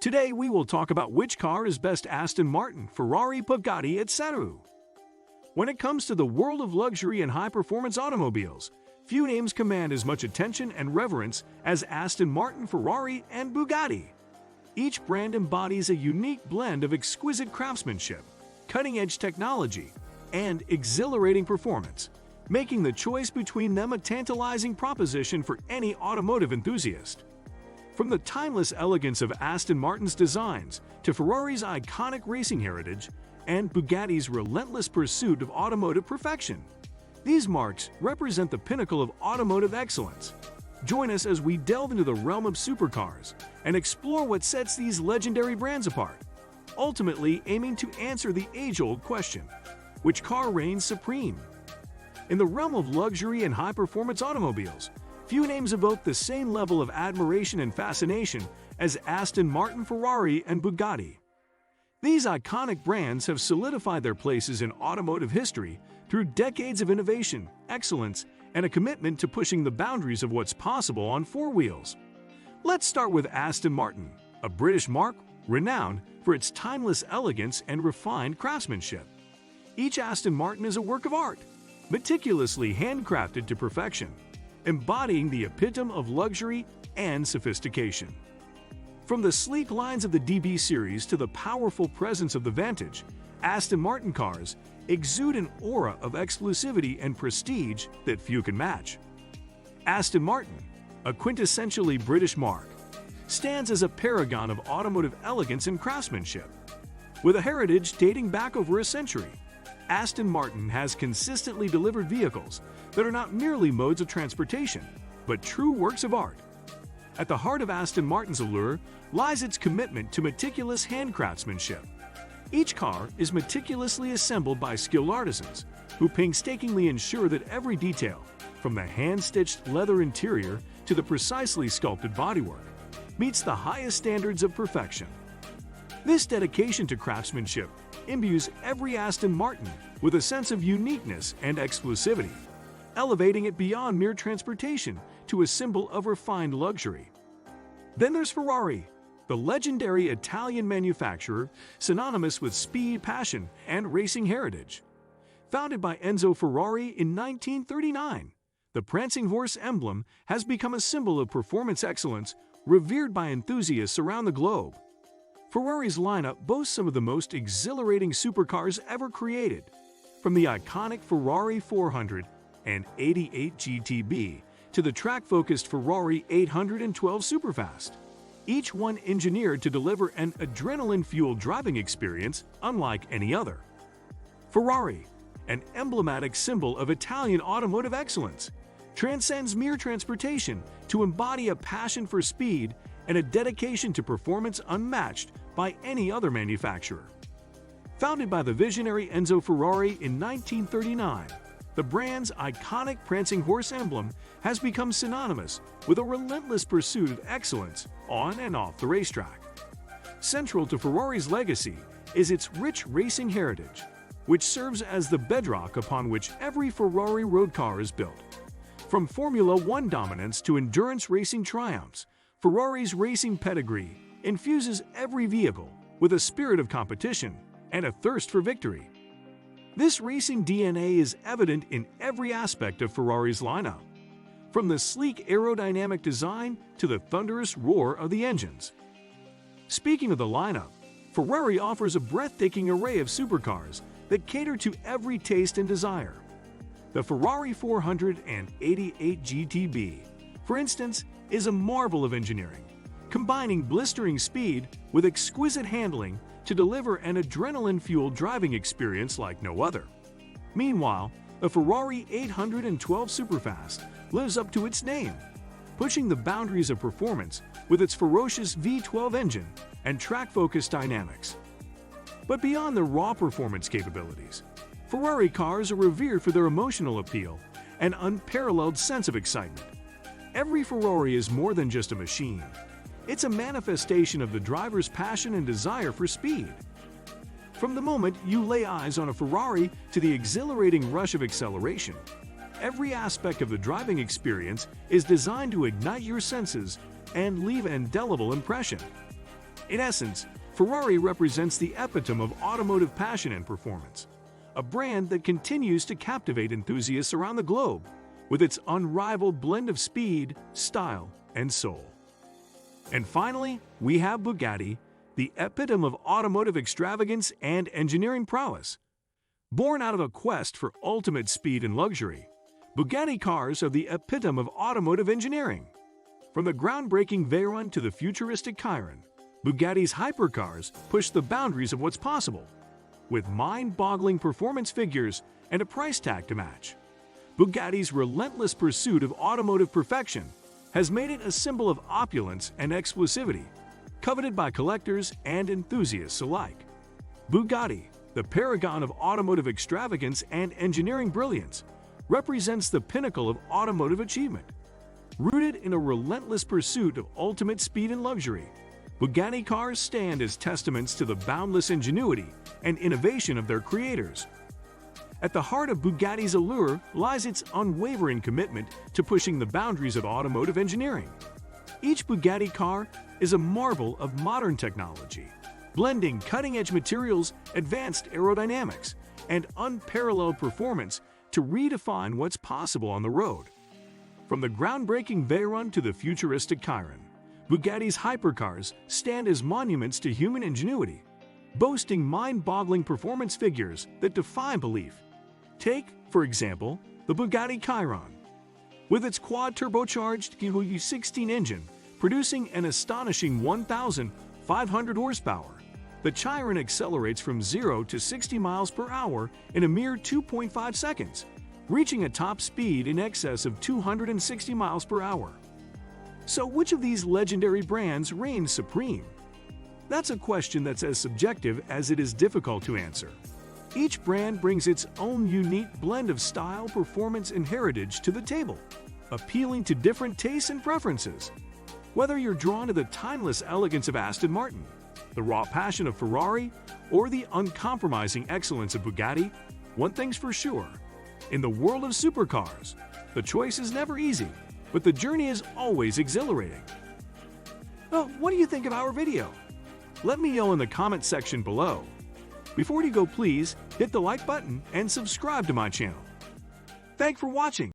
Today we will talk about which car is best: Aston Martin, Ferrari, Bugatti, etc. When it comes to the world of luxury and high-performance automobiles, few names command as much attention and reverence as Aston Martin, Ferrari, and Bugatti. Each brand embodies a unique blend of exquisite craftsmanship, cutting-edge technology, and exhilarating performance, making the choice between them a tantalizing proposition for any automotive enthusiast. From the timeless elegance of Aston Martin's designs to Ferrari's iconic racing heritage and Bugatti's relentless pursuit of automotive perfection, these marks represent the pinnacle of automotive excellence. Join us as we delve into the realm of supercars and explore what sets these legendary brands apart, ultimately aiming to answer the age-old question: which car reigns supreme? In the realm of luxury and high-performance automobiles, few names evoke the same level of admiration and fascination as Aston Martin, Ferrari, and Bugatti. These iconic brands have solidified their places in automotive history through decades of innovation, excellence, and a commitment to pushing the boundaries of what's possible on four wheels. Let's start with Aston Martin, a British marque renowned for its timeless elegance and refined craftsmanship. Each Aston Martin is a work of art, meticulously handcrafted to perfection, embodying the epitome of luxury and sophistication. From the sleek lines of the DB series to the powerful presence of the Vantage, Aston Martin cars exude an aura of exclusivity and prestige that few can match. Aston Martin, a quintessentially British marque, stands as a paragon of automotive elegance and craftsmanship. With a heritage dating back over a century, Aston Martin has consistently delivered vehicles that are not merely modes of transportation, but true works of art. At the heart of Aston Martin's allure lies its commitment to meticulous handcraftsmanship. Each car is meticulously assembled by skilled artisans who painstakingly ensure that every detail, from the hand-stitched leather interior to the precisely sculpted bodywork, meets the highest standards of perfection. This dedication to craftsmanship imbues every Aston Martin with a sense of uniqueness and exclusivity, elevating it beyond mere transportation to a symbol of refined luxury. Then there's Ferrari, the legendary Italian manufacturer synonymous with speed, passion, and racing heritage. Founded by Enzo Ferrari in 1939, the prancing horse emblem has become a symbol of performance excellence revered by enthusiasts around the globe. Ferrari's lineup boasts some of the most exhilarating supercars ever created, from the iconic Ferrari 488 GTB to the track-focused Ferrari 812 Superfast, each one engineered to deliver an adrenaline-fueled driving experience unlike any other. Ferrari, an emblematic symbol of Italian automotive excellence, transcends mere transportation to embody a passion for speed and a dedication to performance unmatched by any other manufacturer. Founded by the visionary Enzo Ferrari in 1939, the brand's iconic prancing horse emblem has become synonymous with a relentless pursuit of excellence on and off the racetrack. Central to Ferrari's legacy is its rich racing heritage, which serves as the bedrock upon which every Ferrari road car is built. From Formula One dominance to endurance racing triumphs, Ferrari's racing pedigree infuses every vehicle with a spirit of competition and a thirst for victory. This racing DNA is evident in every aspect of Ferrari's lineup, from the sleek aerodynamic design to the thunderous roar of the engines. Speaking of the lineup, Ferrari offers a breathtaking array of supercars that cater to every taste and desire. The Ferrari 488 GTB, for instance, is a marvel of engineering, combining blistering speed with exquisite handling to deliver an adrenaline-fueled driving experience like no other. Meanwhile, the Ferrari 812 Superfast lives up to its name, pushing the boundaries of performance with its ferocious V12 engine and track-focused dynamics. But beyond their raw performance capabilities, Ferrari cars are revered for their emotional appeal and unparalleled sense of excitement. Every Ferrari is more than just a machine. It's a manifestation of the driver's passion and desire for speed. From the moment you lay eyes on a Ferrari to the exhilarating rush of acceleration, every aspect of the driving experience is designed to ignite your senses and leave an indelible impression. In essence, Ferrari represents the epitome of automotive passion and performance, a brand that continues to captivate enthusiasts around the globe with its unrivaled blend of speed, style, and soul. And finally, we have Bugatti, the epitome of automotive extravagance and engineering prowess. Born out of a quest for ultimate speed and luxury, Bugatti cars are the epitome of automotive engineering. From the groundbreaking Veyron to the futuristic Chiron, Bugatti's hypercars push the boundaries of what's possible, with mind-boggling performance figures and a price tag to match. Bugatti's relentless pursuit of automotive perfection has made it a symbol of opulence and exclusivity, coveted by collectors and enthusiasts alike. Bugatti, the paragon of automotive extravagance and engineering brilliance, represents the pinnacle of automotive achievement. Rooted in a relentless pursuit of ultimate speed and luxury, Bugatti cars stand as testaments to the boundless ingenuity and innovation of their creators. At the heart of Bugatti's allure lies its unwavering commitment to pushing the boundaries of automotive engineering. Each Bugatti car is a marvel of modern technology, blending cutting-edge materials, advanced aerodynamics, and unparalleled performance to redefine what's possible on the road. From the groundbreaking Veyron to the futuristic Chiron, Bugatti's hypercars stand as monuments to human ingenuity, boasting mind-boggling performance figures that defy belief. Take, for example, the Bugatti Chiron. With its quad-turbocharged EU16 engine producing an astonishing 1,500 horsepower, the Chiron accelerates from 0 to 60 miles per hour in a mere 2.5 seconds, reaching a top speed in excess of 260 miles per hour. So which of these legendary brands reigns supreme? That's a question that's as subjective as it is difficult to answer. Each brand brings its own unique blend of style, performance, and heritage to the table, appealing to different tastes and preferences. Whether you're drawn to the timeless elegance of Aston Martin, the raw passion of Ferrari, or the uncompromising excellence of Bugatti, one thing's for sure: in the world of supercars, the choice is never easy, but the journey is always exhilarating. Well, what do you think of our video? Let me know in the comment section below. Before you go, please hit the like button and subscribe to my channel. Thanks for watching.